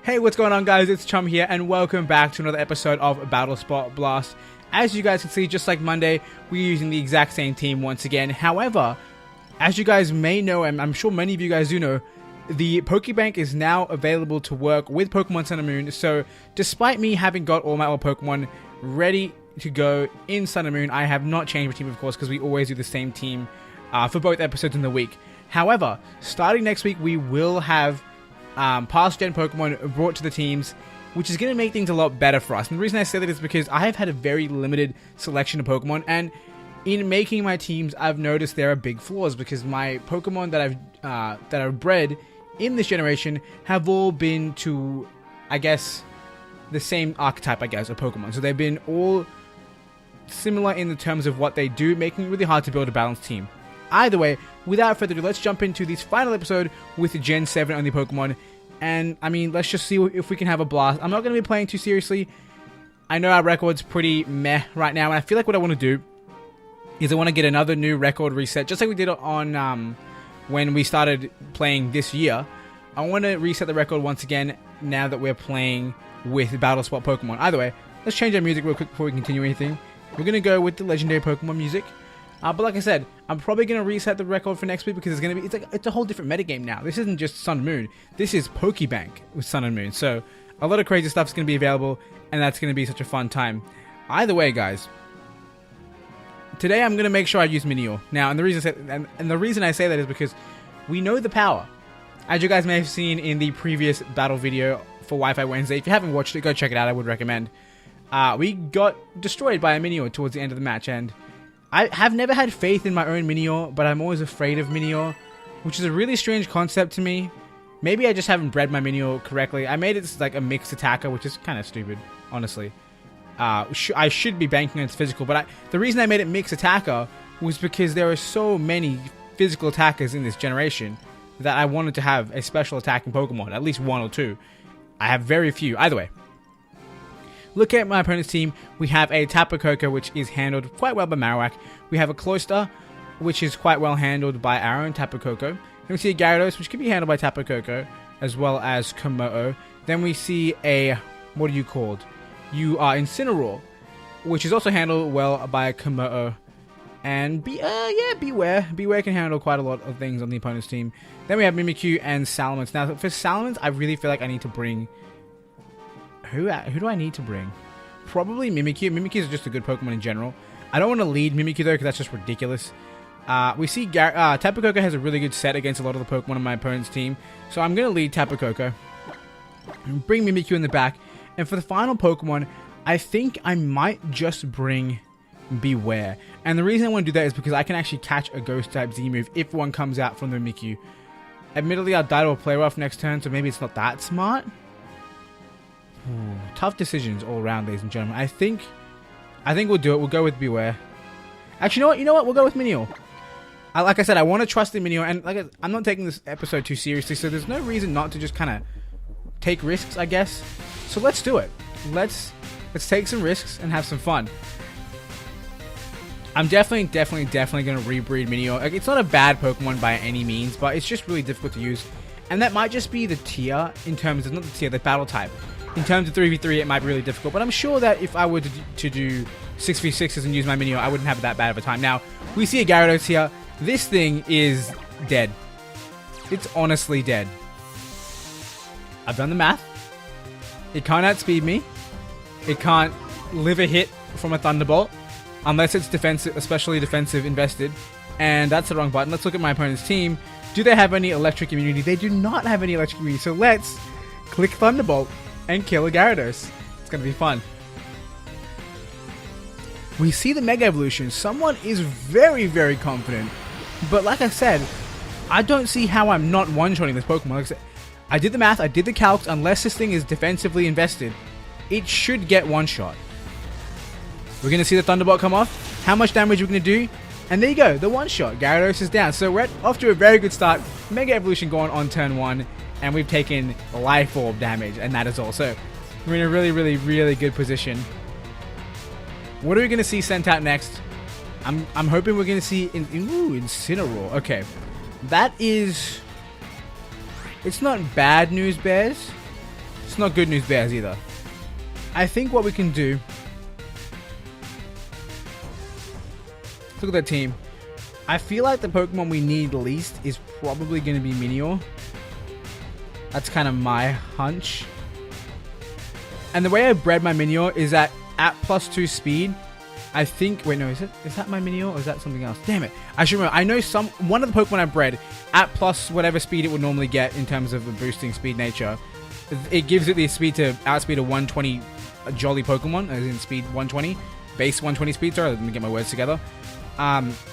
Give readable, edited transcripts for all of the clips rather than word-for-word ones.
Hey, what's going on, guys? It's Chum here, and welcome back to another episode of Battlespot Blast. As you guys can see, just like Monday, we're using the exact same team once again. However, as you guys may know, and I'm sure many of you guys do know, the Pokebank is now available to work with Pokemon Sun and Moon. So, despite me having got all my old Pokemon ready to go in Sun and Moon, I have not changed my team, of course, because we always do the same team for both episodes in the week. However, starting next week, we will have past gen Pokemon brought to the teams, which is going to make things a lot better for us. And the reason I say that is because I have had a very limited selection of Pokemon, and in making my teams, I've noticed there are big flaws because my Pokemon that I've bred in this generation have all been to, I guess, the same archetype, I guess, of Pokemon. So they've been all similar in the terms of what they do, making it really hard to build a balanced team. Either way, without further ado, let's jump into this final episode with Gen 7 only Pokemon. And, I mean, let's just see if we can have a blast. I'm not going to be playing too seriously. I know our record's pretty meh right now, and I feel like what I want to do is I want to get another new record reset, just like we did on when we started playing this year. I want to reset the record once again now that we're playing with Battlespot Pokemon. Either way, let's change our music real quick before we continue anything. We're going to go with the legendary Pokemon music. But like I said, I'm probably going to reset the record for next week because it's a whole different metagame now. This isn't just Sun and Moon. This is Pokebank with Sun and Moon. So a lot of crazy stuff is going to be available, and that's going to be such a fun time. Either way, guys, today I'm going to make sure I use Minior. Now, and the reason I say that is because we know the power. As you guys may have seen in the previous battle video for Wi-Fi Wednesday, if you haven't watched it, go check it out. I would recommend. We got destroyed by a Minior towards the end of the match, and I have never had faith in my own Minior, but I'm always afraid of Minior, which is a really strange concept to me. Maybe I just haven't bred my Minior correctly. I made it like a mixed attacker, which is kind of stupid, honestly. I should be banking on its physical, but the reason I made it mixed attacker was because there are so many physical attackers in this generation that I wanted to have a special attacking Pokemon, at least one or two. I have very few. Either way. Look at my opponent's team. We have a Tapu Koko, which is handled quite well by Marowak. We have a Cloyster, which is quite well handled by our own Tapu Koko. Then we see a Gyarados, which can be handled by Tapu Koko, as well as Komodo. Then we see a, what are you called? You are Incineroar, which is also handled well by Komodo. And Beware. Beware can handle quite a lot of things on the opponent's team. Then we have Mimikyu and Salamence. Now, for Salamence, I really feel like I need to bring... Who do I need to bring? Probably Mimikyu. Mimikyu is just a good Pokemon in general. I don't want to lead Mimikyu though, because that's just ridiculous. We see Tapu Koko has a really good set against a lot of the Pokemon on my opponent's team. So I'm going to lead Tapu Koko. Bring Mimikyu in the back. And for the final Pokemon, I think I might just bring Beware. And the reason I want to do that is because I can actually catch a Ghost-type Z-move if one comes out from the Mimikyu. Admittedly, I'll die to a Play Rough next turn, so maybe it's not that smart. Tough decisions all around, ladies and gentlemen. I think we'll do it. We'll go with Beware. Actually, you know what? We'll go with Minior. Like I said, I want to trust the Minior, and I'm not taking this episode too seriously, so there's no reason not to just kind of take risks, I guess. So let's do it. Let's take some risks and have some fun. I'm definitely going to rebreed Minior. Like, it's not a bad Pokemon by any means, but it's just really difficult to use. And that might just be the tier in terms of, not the tier, the battle type. In terms of 3v3, it might be really difficult, but I'm sure that if I were to do 6v6s and use my Minior, I wouldn't have that bad of a time. Now, we see a Gyarados here. This thing is dead. It's honestly dead. I've done the math. It can't outspeed me. It can't live a hit from a Thunderbolt, unless it's defensive, especially defensive invested, and that's the wrong button. Let's look at my opponent's team. Do they have any electric immunity? They do not have any electric immunity, so let's click Thunderbolt and kill a Gyarados. It's going to be fun. We see the Mega Evolution. Someone is very, very confident. But like I said, I don't see how I'm not one-shotting this Pokemon. Like I said, I did the math, I did the calcs. Unless this thing is defensively invested, it should get one-shot. We're going to see the Thunderbolt come off. How much damage we're going to do. And there you go, the one-shot. Gyarados is down. So we're off to a very good start. Mega Evolution going on turn 1. And we've taken Life Orb damage, and that is all. So we're in a really, really, really good position. What are we going to see sent out next? I'm hoping we're going to see Incineroar. Okay, that is... It's not bad news, Bears. It's not good news bears either. I think what we can do... Look at that team. I feel like the Pokemon we need least is probably going to be Minior. That's kind of my hunch. And the way I bred my Minior is that at +2 speed, I think... Wait, no, is that my Minior or is that something else? Damn it. I should remember. I know one of the Pokemon I bred at plus whatever speed it would normally get in terms of the boosting speed nature. It gives it the speed to outspeed a 120 jolly Pokemon, as in speed 120. Base 120 speed, sorry, let me get my words together.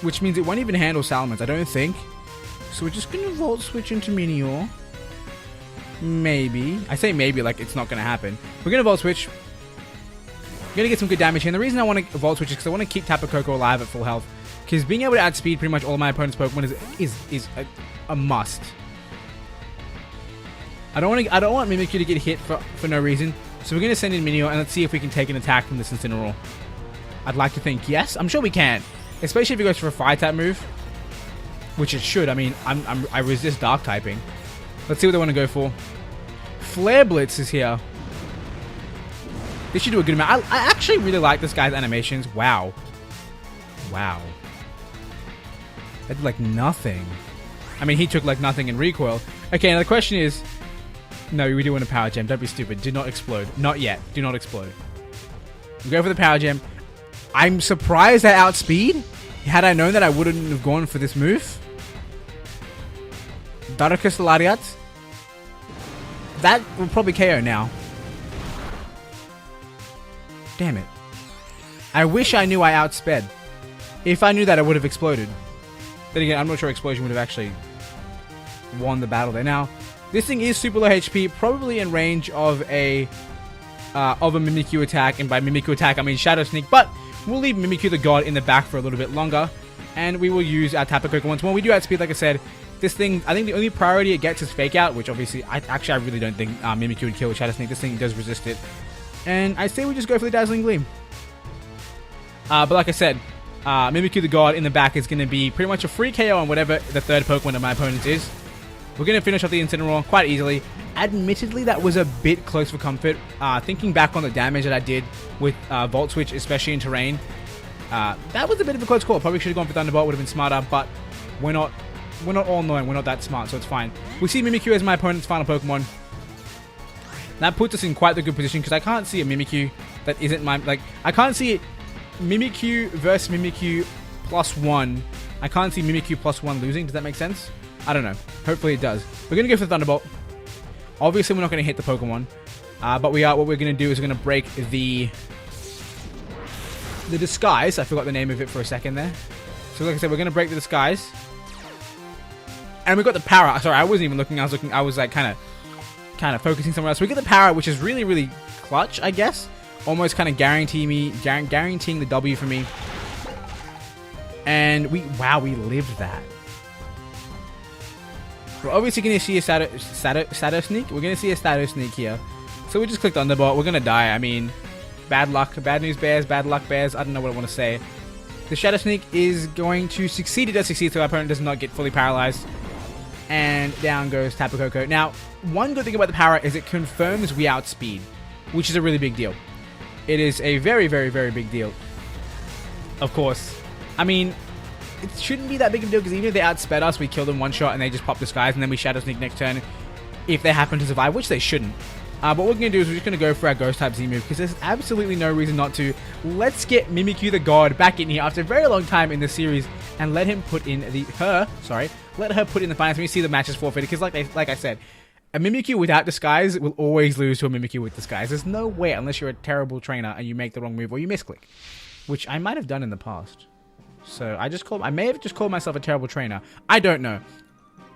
Which means it won't even handle Salamence, I don't think. So we're just going to Volt Switch into Minior. Maybe. I say maybe like it's not going to happen. We're going to Volt Switch. We're going to get some good damage here. And the reason I want to Volt Switch is because I want to keep Tapu Koko alive at full health. Because being able to outspeed pretty much all of my opponent's Pokemon is a must. I don't want Mimikyu to get hit for no reason. So we're going to send in Minior and let's see if we can take an attack from this Incineroar. I'd like to think yes. I'm sure we can. Especially if it goes for a Fire type move. Which it should. I mean, I resist Dark typing. Let's see what they want to go for. Flare Blitz is here. This should do a good amount. I actually really like this guy's animations. Wow. Wow. That did like nothing. I mean, he took like nothing in recoil. Okay, now the question is... No, we do want a Power Gem. Don't be stupid. Do not explode. Not yet. Do not explode. We go for the Power Gem. I'm surprised at outspeed. Had I known that, I wouldn't have gone for this move. Darkus Lariat. That will probably KO now. Damn it. I wish I knew I outsped. If I knew that, I would have exploded. Then again, I'm not sure Explosion would have actually won the battle there. Now, this thing is super low HP, probably in range of a Mimikyu attack. And by Mimikyu attack, I mean Shadow Sneak. But we'll leave Mimikyu the God in the back for a little bit longer. And we will use our Tapu Koko once more. We do outspeed, like I said. This thing, I think the only priority it gets is Fake Out, which obviously, I really don't think Mimikyu would kill with Shadow Sneak. This thing does resist it. And I say we just go for the Dazzling Gleam. But like I said, Mimikyu the God in the back is going to be pretty much a free KO on whatever the third Pokemon of my opponent is. We're going to finish off the Incineroar quite easily. Admittedly, that was a bit close for comfort. Thinking back on the damage that I did with Volt Switch, especially in terrain, that was a bit of a close call. Probably should have gone for Thunderbolt, would have been smarter, but we're not all knowing, we're not that smart, so it's fine. We see Mimikyu as my opponent's final Pokemon. That puts us in quite the good position because I can't see a Mimikyu that isn't my... Like, I can't see Mimikyu versus Mimikyu +1. I can't see Mimikyu +1 losing. Does that make sense? I don't know. Hopefully it does. We're going to go for Thunderbolt. Obviously, we're not going to hit the Pokemon. But what we're going to do is we're going to break the Disguise. I forgot the name of it for a second there. So like I said, we're going to break the Disguise. And we got the Power. Sorry, I wasn't even looking. I was like kind of focusing somewhere else. We get the Power, which is really, really clutch, I guess. Almost kind of guaranteeing the W for me. And we lived that. We're obviously going to see a Shadow Sneak. We're going to see a Shadow Sneak here. So we just clicked Thunderbolt. We're going to die. I mean, bad luck. Bad news bears. Bad luck bears. I don't know what I want to say. The Shadow Sneak is going to succeed. It does succeed, so our opponent does not get fully paralyzed. And down goes Tapu Koko. Now, one good thing about the Power is it confirms we outspeed, which is a really big deal. It is a very, very, very big deal. Of course. I mean, it shouldn't be that big of a deal because even if they outsped us, we kill them one shot and they just pop Disguise and then we Shadow Sneak next turn if they happen to survive, which they shouldn't. But what we're going to do is we're just going to go for our Ghost type Z move because there's absolutely no reason not to. Let's get Mimikyu the God back in here after a very long time in this series and let him put in let her put in the finals when you see the matches forfeited because like I said, a Mimikyu without Disguise will always lose to a Mimikyu with Disguise. There's no way unless you're a terrible trainer and you make the wrong move or you misclick, which I might have done in the past. So I may have just called myself a terrible trainer. I don't know.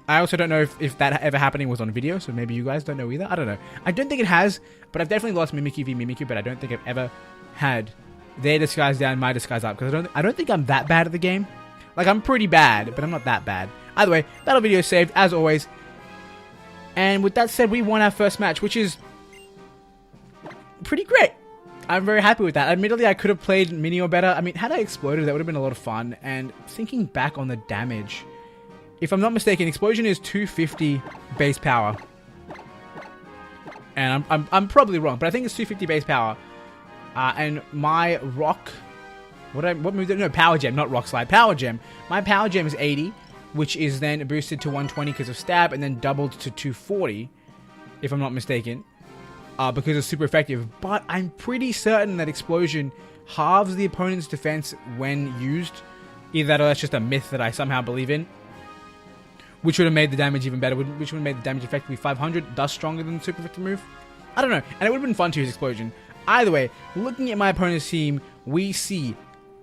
I also don't know if that ever happening was on video, so maybe you guys don't know either. I don't know. I don't think it has, but I've definitely lost Mimikyu v Mimikyu, but I don't think I've ever had their Disguise down, my Disguise up, because I don't think I'm that bad at the game. Like, I'm pretty bad, but I'm not that bad. Either way, battle video saved, as always. And with that said, we won our first match, which is pretty great. I'm very happy with that. Admittedly, I could have played Minior better. I mean, had I exploded, that would have been a lot of fun. And thinking back on the damage, if I'm not mistaken, Explosion is 250 base power. And I'm probably wrong, but I think it's 250 base power. And my rock... What move? No, Power Gem, not Rock Slide. Power Gem. My Power Gem is 80, which is then boosted to 120 because of Stab, and then doubled to 240, if I'm not mistaken, because it's super effective. But I'm pretty certain that Explosion halves the opponent's defense when used. Either that or that's just a myth that I somehow believe in, which would have made the damage even better, which would have made the damage effectively 500, thus stronger than the super effective move. I don't know, and it would have been fun to use Explosion. Either way, looking at my opponent's team, we see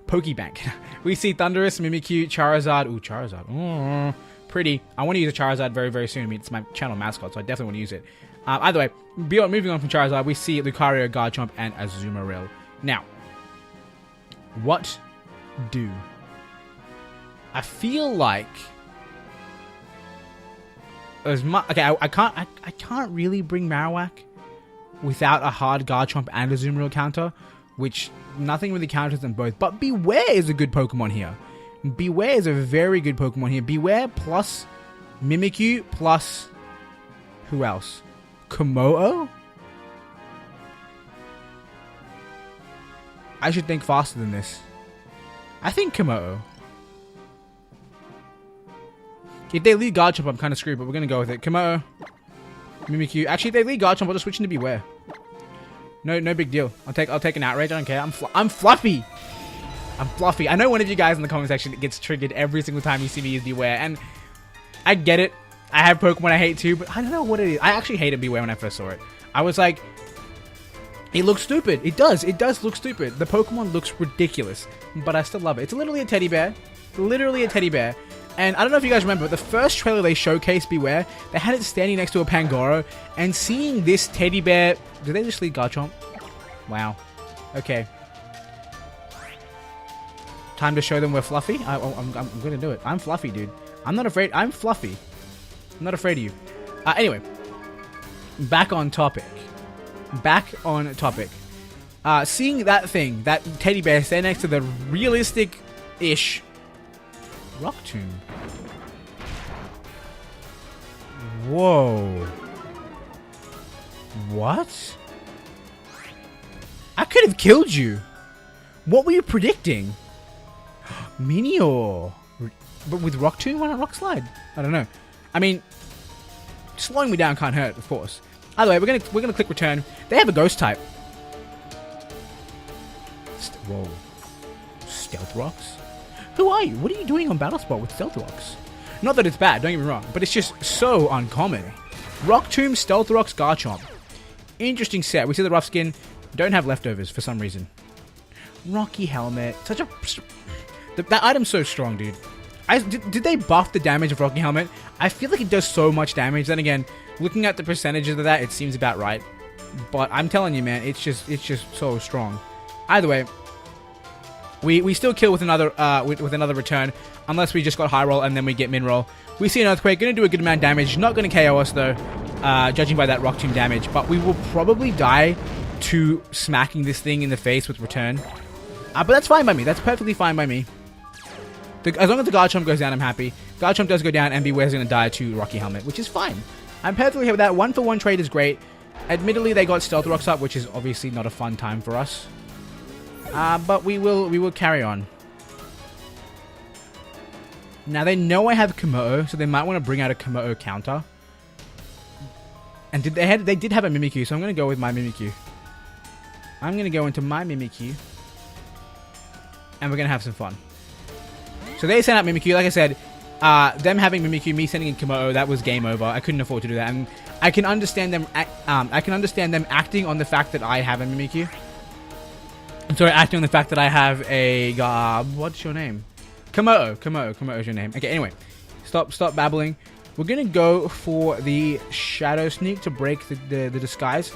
Pokebank. We see Thundurus, Mimikyu, Charizard. Ooh, Charizard. Pretty. I want to use a Charizard very, very soon. I mean, it's my channel mascot, so I definitely want to use it. Either way, moving on from Charizard, we see Lucario, Garchomp, and Azumarill. Now, what do? I feel like okay, I can't really bring Marowak without a hard Garchomp and Azumarill counter, which nothing really counters them both. But Beware is a good Pokemon here. Beware is a very good Pokemon here. Beware plus Mimikyu plus who else? Komodo? I should think faster than this. I think Komodo. If they lead Garchomp, I'm kind of screwed, but we're going to go with it. Komodo. Mimikyu. Actually, if they lead Garchomp, I'll just switch into Beware. No big deal. I'll take an Outrage. I don't care. I'm Fluffy. I'm Fluffy. I know one of you guys in the comment section gets triggered every single time you see me use Beware, and I get it. I have Pokemon I hate too, but I don't know what it is. I actually hated Beware when I first saw it. I was like, it looks stupid. It does. It does look stupid. The Pokemon looks ridiculous, but I still love it. It's literally a teddy bear. Literally a teddy bear. And I don't know if you guys remember, but the first trailer they showcased Beware, they had it standing next to a Pangoro, and seeing this teddy bear... Did they just lead Garchomp? Wow. Okay. Time to show them we're Fluffy? I'm gonna do it. I'm Fluffy, dude. I'm not afraid. I'm Fluffy. I'm not afraid of you. Anyway. Back on topic. Seeing that thing, that teddy bear stand next to the realistic-ish Rock Tomb. Whoa. What? I could have killed you. What were you predicting? Meteor. But with Rock Tomb, why not Rock Slide? I don't know. I mean, slowing me down can't hurt, of course. Either way, we're gonna click return. They have a ghost type. Whoa. Stealth Rocks? Who are you? What are you doing on Battlespot with Stealth Rocks? Not that it's bad, don't get me wrong, but it's just so uncommon. Rock Tomb, Stealth Rocks, Garchomp. Interesting set. We see the rough skin. Don't have leftovers for some reason. Rocky Helmet. Such a... That item's so strong, dude. Did they buff the damage of Rocky Helmet? I feel like it does so much damage. Then again, looking at the percentages of that, it seems about right. But I'm telling you, man, it's just so strong. Either way, we still kill with another return, unless we just got high roll and then we get min roll. We see an Earthquake, gonna do a good amount of damage. Not gonna KO us though, judging by that Rock Tomb damage. But we will probably die to smacking this thing in the face with return. But that's fine by me. That's perfectly fine by me. As long as the Garchomp goes down, I'm happy. Garchomp does go down, and Beware's going to die to Rocky Helmet, which is fine. I'm perfectly happy with that. 1-for-1 trade is great. Admittedly, they got Stealth Rocks up, which is obviously not a fun time for us. But we will carry on. Now, they know I have Komodo, so they might want to bring out a Komodo counter. And they did have a Mimikyu, so I'm going to go with my Mimikyu. I'm going to go into my Mimikyu. And we're going to have some fun. So they sent out Mimikyu. Like I said, them having Mimikyu, me sending in Komodo, that was game over. I couldn't afford to do that, and I can understand them. I can understand them acting on the fact that I have a Mimikyu. I'm sorry, acting on the fact that I have a what's your name? Komodo is your name. Okay, anyway, stop babbling. We're gonna go for the Shadow Sneak to break the disguise,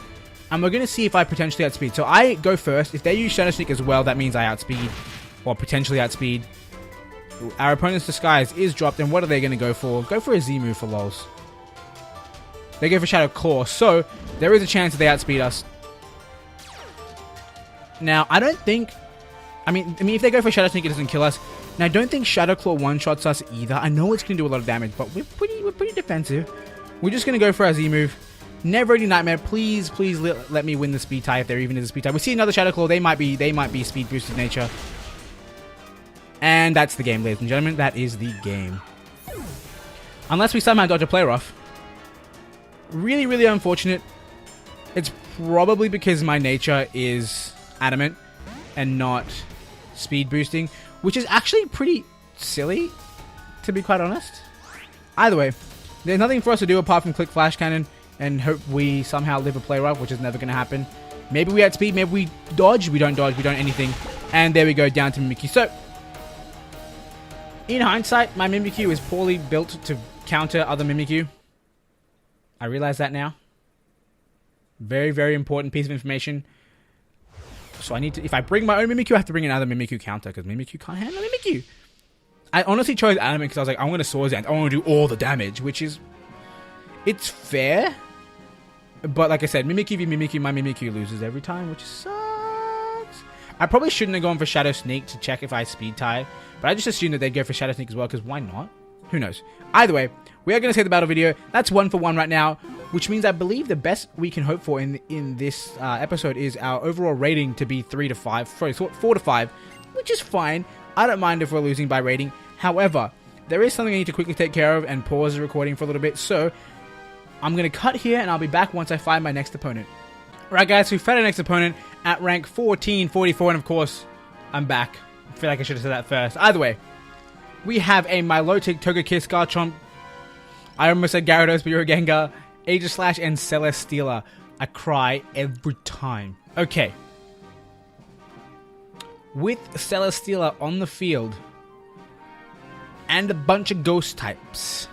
and we're gonna see if I potentially outspeed. So I go first. If they use Shadow Sneak as well, that means I outspeed, or potentially outspeed. Our opponent's disguise is dropped, and what are they going to go for? Go for a Z move for lols. They go for Shadow Claw, so there is a chance that they outspeed us. Now, I don't think... I mean, if they go for Shadow Sneak, it doesn't kill us. Now, I don't think Shadow Claw one-shots us either. I know it's going to do a lot of damage, but we're pretty defensive. We're just going to go for our Z move. Never Ending Nightmare, please let me win the speed tie if there even is a speed tie. We see another Shadow Claw. They might be speed boosted nature. And that's the game, ladies and gentlemen. That is the game. Unless we somehow dodge a play rough. Really, really unfortunate. It's probably because my nature is adamant and not speed boosting, which is actually pretty silly, to be quite honest. Either way, there's nothing for us to do apart from click Flash Cannon and hope we somehow live a play rough, which is never going to happen. Maybe we outspeed, maybe we dodge. We don't dodge, we don't anything. And there we go, down to Mimikyu. So, in hindsight, my Mimikyu is poorly built to counter other Mimikyu. I realize that now. Very, very important piece of information. So I need to, if I bring my own Mimikyu, I have to bring another Mimikyu counter, because Mimikyu can't handle Mimikyu. I honestly chose Adamant because I was like, I'm going to Swords Dance. I want to do all the damage, which is... It's fair. But like I said, Mimikyu v Mimikyu, my Mimikyu loses every time, which sucks. I probably shouldn't have gone for Shadow Sneak to check if I speed tie. But I just assumed that they'd go for Shadow Sneak as well, because why not? Who knows? Either way, we are going to say the battle video. That's 1 for 1 right now, which means I believe the best we can hope for in this episode is our overall rating to be 3 to 5. Sorry, 4 to 5, which is fine. I don't mind if we're losing by rating. However, there is something I need to quickly take care of and pause the recording for a little bit. So, I'm going to cut here and I'll be back once I find my next opponent. Right, guys, we found our next opponent at rank 1444, and of course, I'm back. I feel like I should have said that first. Either way, we have a Milotic, Togekiss, Garchomp. I almost said Gyarados, but you're a Gengar. Aegislash and Celesteela. I cry every time. Okay. With Celesteela on the field and a bunch of ghost types,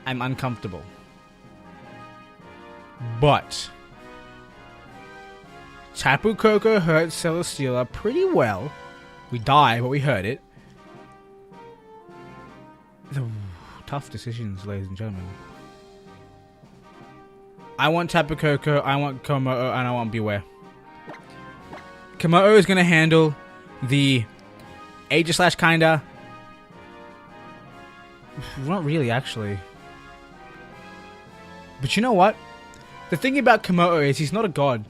I'm uncomfortable. But Tapu Koko hurt Celesteela pretty well. We die, but we hurt it. Tough decisions, ladies and gentlemen. I want Tapu Koko, I want Komodo, and I want Beware. Komodo is going to handle the Aegislash, kinda. Not really, actually. But you know what? The thing about Komodo is he's not a god.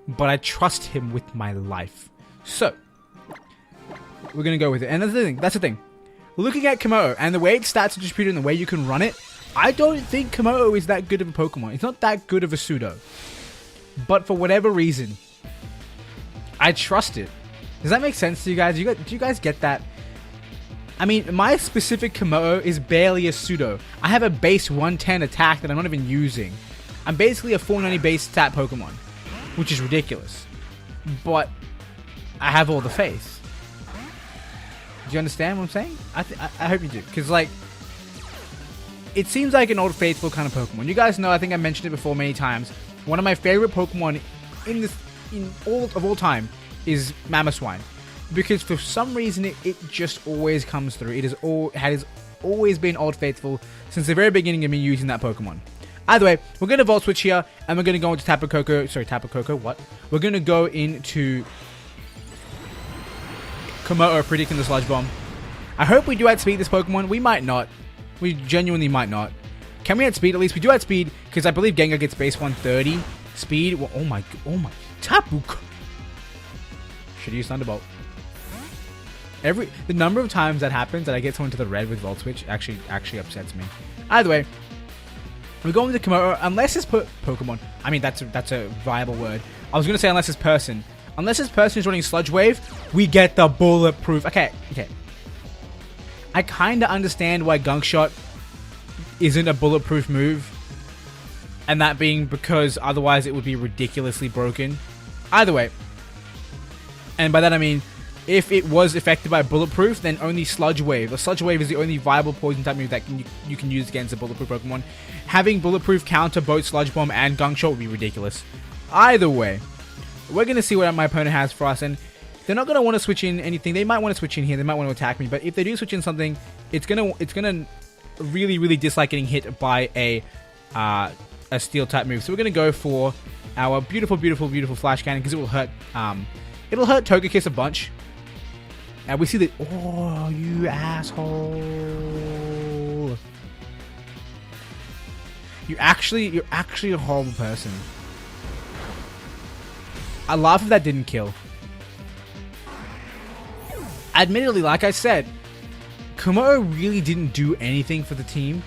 But I trust him with my life. So, we're going to go with it. And that's the thing. Looking at Komodo and the way its stats are distributed and the way you can run it, I don't think Komodo is that good of a Pokemon. It's not that good of a pseudo. But for whatever reason, I trust it. Does that make sense to you guys? Do you guys get that? I mean, my specific Komodo is barely a pseudo. I have a base 110 attack that I'm not even using. I'm basically a 490 base stat Pokemon, which is ridiculous. But I have all the faith. Do you understand what I'm saying? I hope you do. Because, like, it seems like an old faithful kind of Pokemon. You guys know, I think I mentioned it before many times. One of my favorite Pokemon in all time is Mamoswine. Because for some reason, it just always comes through. It has always been old faithful since the very beginning of me using that Pokemon. Either way, we're going to Volt Switch here, and we're going to go into Tapu Koko. Sorry, Tapu Koko, what? We're going to go into Komodo, predicting the Sludge Bomb. I hope we do outspeed this Pokemon. We might not. We genuinely might not. Can we outspeed at least? We do outspeed, because I believe Gengar gets base 130. Speed, well, oh my, Tapu Koko. Should use Thunderbolt. The number of times that happens that I get someone to the red with Volt Switch actually upsets me. Either way, we're going to Komodo, unless this Pokemon, I mean, that's a viable word. I was going to say unless this person. Unless this person is running Sludge Wave, we get the bulletproof. Okay. I kind of understand why Gunk Shot isn't a bulletproof move. And that being because otherwise it would be ridiculously broken. Either way. And by that I mean, if it was affected by Bulletproof, then only Sludge Wave. The Sludge Wave is the only viable poison type move that you can use against a Bulletproof Pokemon. Having Bulletproof counter both Sludge Bomb and Gunk Shot would be ridiculous. Either way, we're going to see what my opponent has for us, and they're not going to want to switch in anything. They might want to switch in here, they might want to attack me, but if they do switch in something, it's gonna really, really dislike getting hit by a Steel type move. So we're going to go for our beautiful Flash Cannon, because it will hurt Togekiss a bunch. And we see that. Oh, you asshole. You're actually a horrible person. I laugh if that didn't kill. Admittedly, like I said, Komodo really didn't do anything for the team.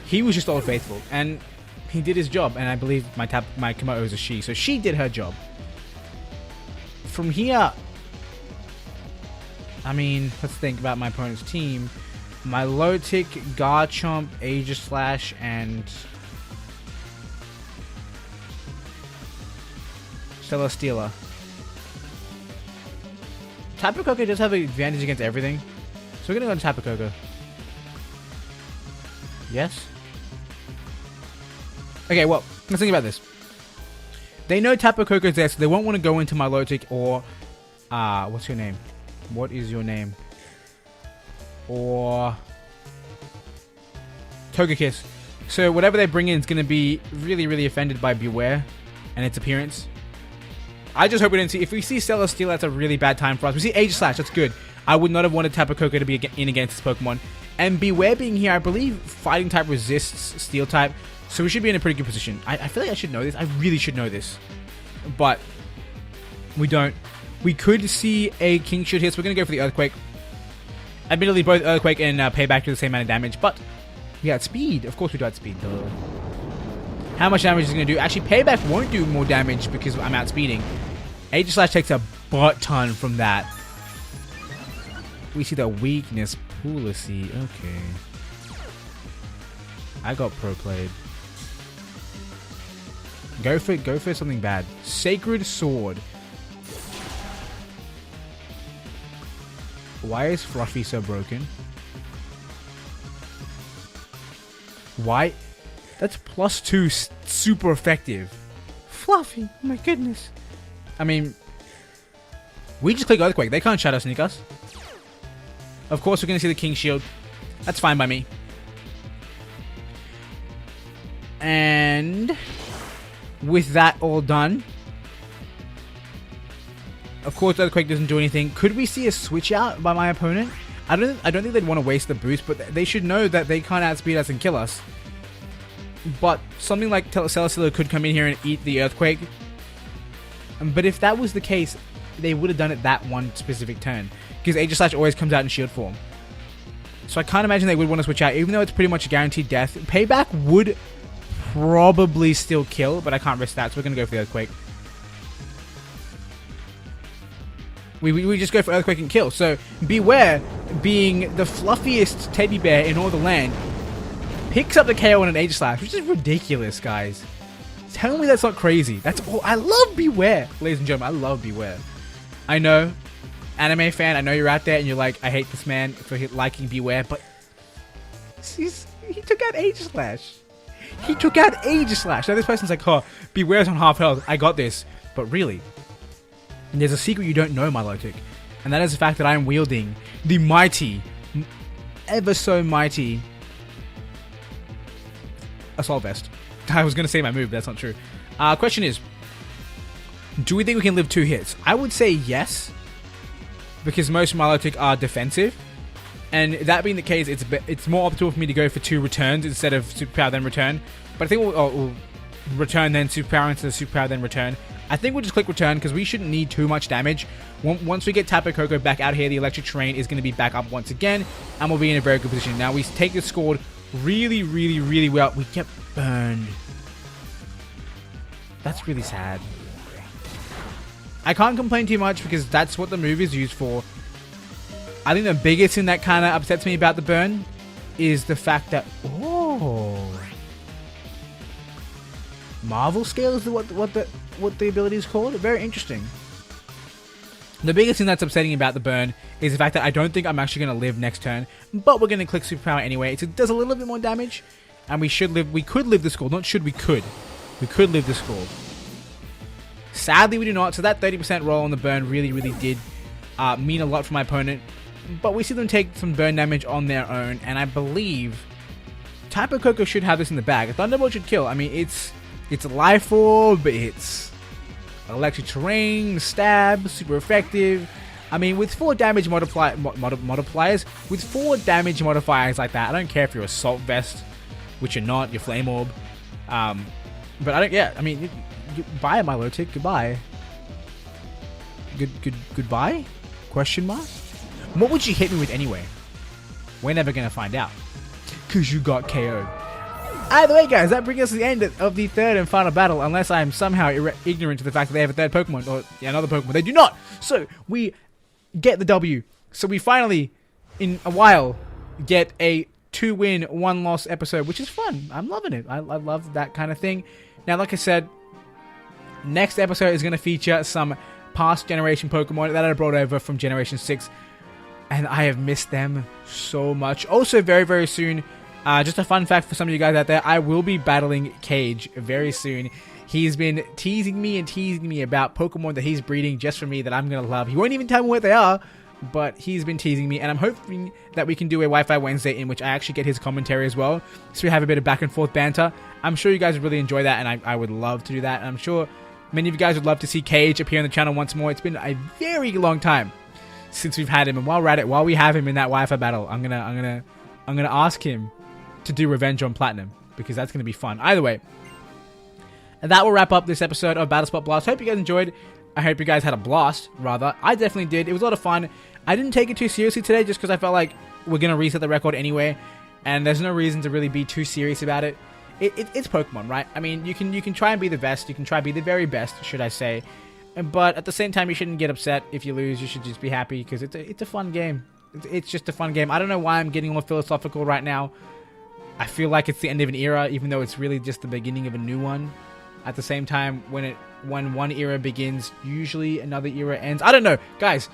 He was just Old Faithful, and he did his job. And I believe my Komodo is a she, so she did her job. From here, I mean, let's think about my opponent's team. Milotic, Garchomp, Aegislash, and Celesteela. Tapu Koko does have an advantage against everything, so we're gonna go to Tapu Koko. Yes? Okay, well, let's think about this. They know Tapu Koko's there, so they won't want to go into Milotic or... what's your name? What is your name? Or... Togekiss. So whatever they bring in is going to be really, really offended by Beware and its appearance. I just hope we didn't see... If we see Celesteela, that's a really bad time for us. We see Aegislash, that's good. I would not have wanted Tapu Koko to be in against this Pokemon. And Beware being here, I believe Fighting type resists Steel type. So we should be in a pretty good position. I feel like I should know this. I really should know this. But we don't. We could see a King Shield here, so we're going to go for the Earthquake. Admittedly, both Earthquake and Payback do the same amount of damage, but we got speed. Of course we got speed, though. How much damage is it going to do? Actually, Payback won't do more damage because I'm outspeeding. Aegislash takes a butt ton from that. We see the weakness. Policy. Okay. I got pro played. Go for something bad. Sacred Sword. Why is Fluffy so broken? Why? That's +2 super effective. Fluffy, oh my goodness. I mean, we just click Earthquake. They can't Shadow Sneak us. Of course, we're going to see the King Shield. That's fine by me. And with that all done, of course, Earthquake doesn't do anything. Could we see a switch out by my opponent? I don't think they'd want to waste the boost, but they should know that they can't outspeed us and kill us. But something like Celesteela could come in here and eat the Earthquake. But if that was the case, they would have done it that one specific turn, because Aegislash always comes out in shield form. So I can't imagine they would want to switch out, even though it's pretty much a guaranteed death. Payback would probably still kill, but I can't risk that, so we're going to go for the Earthquake. We just go for Earthquake and kill. So Beware, being the fluffiest teddy bear in all the land, picks up the KO on an Aegislash, which is ridiculous, guys. Tell me that's not crazy. That's all. I love Beware, ladies and gentlemen. I love Beware. I know, anime fan, I know you're out there and you're like, I hate this man for liking Beware, but he took out Aegislash. He took out Aegislash. Now this person's like, oh, Beware's on half health. I got this. But really, there's a secret you don't know, Milotic, and that is the fact that I am wielding the mighty, ever so mighty Assault Vest. I was going to say my move, but that's not true. Question is, do we think we can live 2 hits? I would say yes, because most Milotic are defensive, and that being the case, it's more optimal for me to go for 2 returns instead of Superpower then return. But I think we'll return then Superpower instead of Superpower then return. I think we'll just click return because we shouldn't need too much damage. Once we get Tapu Koko back out here, the electric terrain is going to be back up once again, and we'll be in a very good position. Now we take this scored really, really, really well. We get burned. That's really sad. I can't complain too much because that's what the move is used for. I think the biggest thing that kind of upsets me about the burn is the fact that... Oh... Marvel Scale is what the ability is called? Very interesting. The biggest thing that's upsetting about the burn is the fact that I don't think I'm actually going to live next turn, but we're going to click Superpower anyway. It does a little bit more damage, and we could live the score. Not should, we could. We could live the score. Sadly, we do not. So that 30% roll on the burn really, really did mean a lot for my opponent. But we see them take some burn damage on their own, and I believe Tapu Koko should have this in the bag. A Thunderbolt should kill. I mean, it's Life Orb, it's Electric Terrain, Stab, super effective. I mean, with 4 damage multipliers, with 4 damage modifiers like that, I don't care if you're Assault Vest, which you're not, you're Flame Orb. But I don't. Yeah, I mean, bye, my tick. Goodbye. Goodbye? Question mark? What would you hit me with anyway? We're never gonna find out. Cause you got KO'd. Either way, guys, that brings us to the end of the third and final battle, unless I am somehow ignorant to the fact that they have a third Pokemon, or another Pokemon. They do not! So, we get the W. So we finally, in a while, get a 2-win, 1-loss episode, which is fun. I'm loving it. I love that kind of thing. Now, like I said, next episode is going to feature some past generation Pokemon that I brought over from Generation 6, and I have missed them so much. Also, very, very soon, just a fun fact for some of you guys out there, I will be battling Cage very soon. He's been teasing me about Pokemon that he's breeding just for me that I'm going to love. He won't even tell me what they are, but he's been teasing me, and I'm hoping that we can do a Wi-Fi Wednesday in which I actually get his commentary as well, so we have a bit of back and forth banter. I'm sure you guys would really enjoy that, and I would love to do that, and I'm sure many of you guys would love to see Cage appear on the channel once more. It's been a very long time since we've had him, and while we're at it, while we have him in that Wi-Fi battle, I'm gonna ask him to do Revenge on Platinum, because that's gonna be fun. Either way, and that will wrap up this episode of Battlespot Blast. Hope you guys enjoyed. I hope you guys had a blast, rather. I definitely did. It was a lot of fun. I didn't take it too seriously today just because I felt like we're going to reset the record anyway, and there's no reason to really be too serious about it. It's Pokemon, right? I mean, you can try and be the best. You can try and be the very best, should I say. But at the same time, you shouldn't get upset if you lose. You should just be happy because it's a fun game. It's just a fun game. I don't know why I'm getting all philosophical right now. I feel like it's the end of an era, even though it's really just the beginning of a new one. At the same time, when one era begins, usually another era ends. I don't know, guys.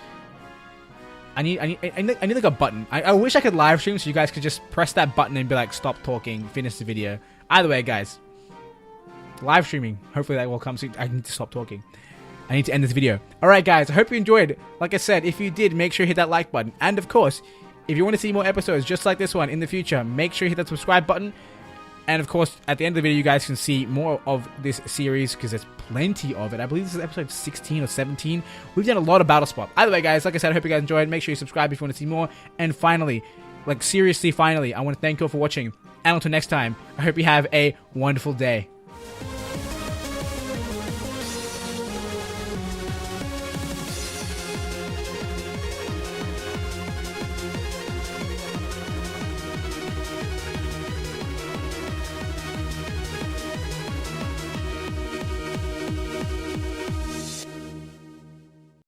I need like a button. I wish I could live stream so you guys could just press that button and be like, stop talking, finish the video. Either way, guys, live streaming. Hopefully that will come soon. I need to stop talking. I need to end this video. All right, guys. I hope you enjoyed. Like I said, if you did, make sure you hit that like button. And of course, if you want to see more episodes just like this one in the future, make sure you hit that subscribe button. And of course, at the end of the video, you guys can see more of this series because there's plenty of it. I believe this is episode 16 or 17. We've done a lot of Battlespot. Either way, guys, like I said, I hope you guys enjoyed. Make sure you subscribe if you want to see more. And finally, like seriously, finally, I want to thank you all for watching. And until next time, I hope you have a wonderful day.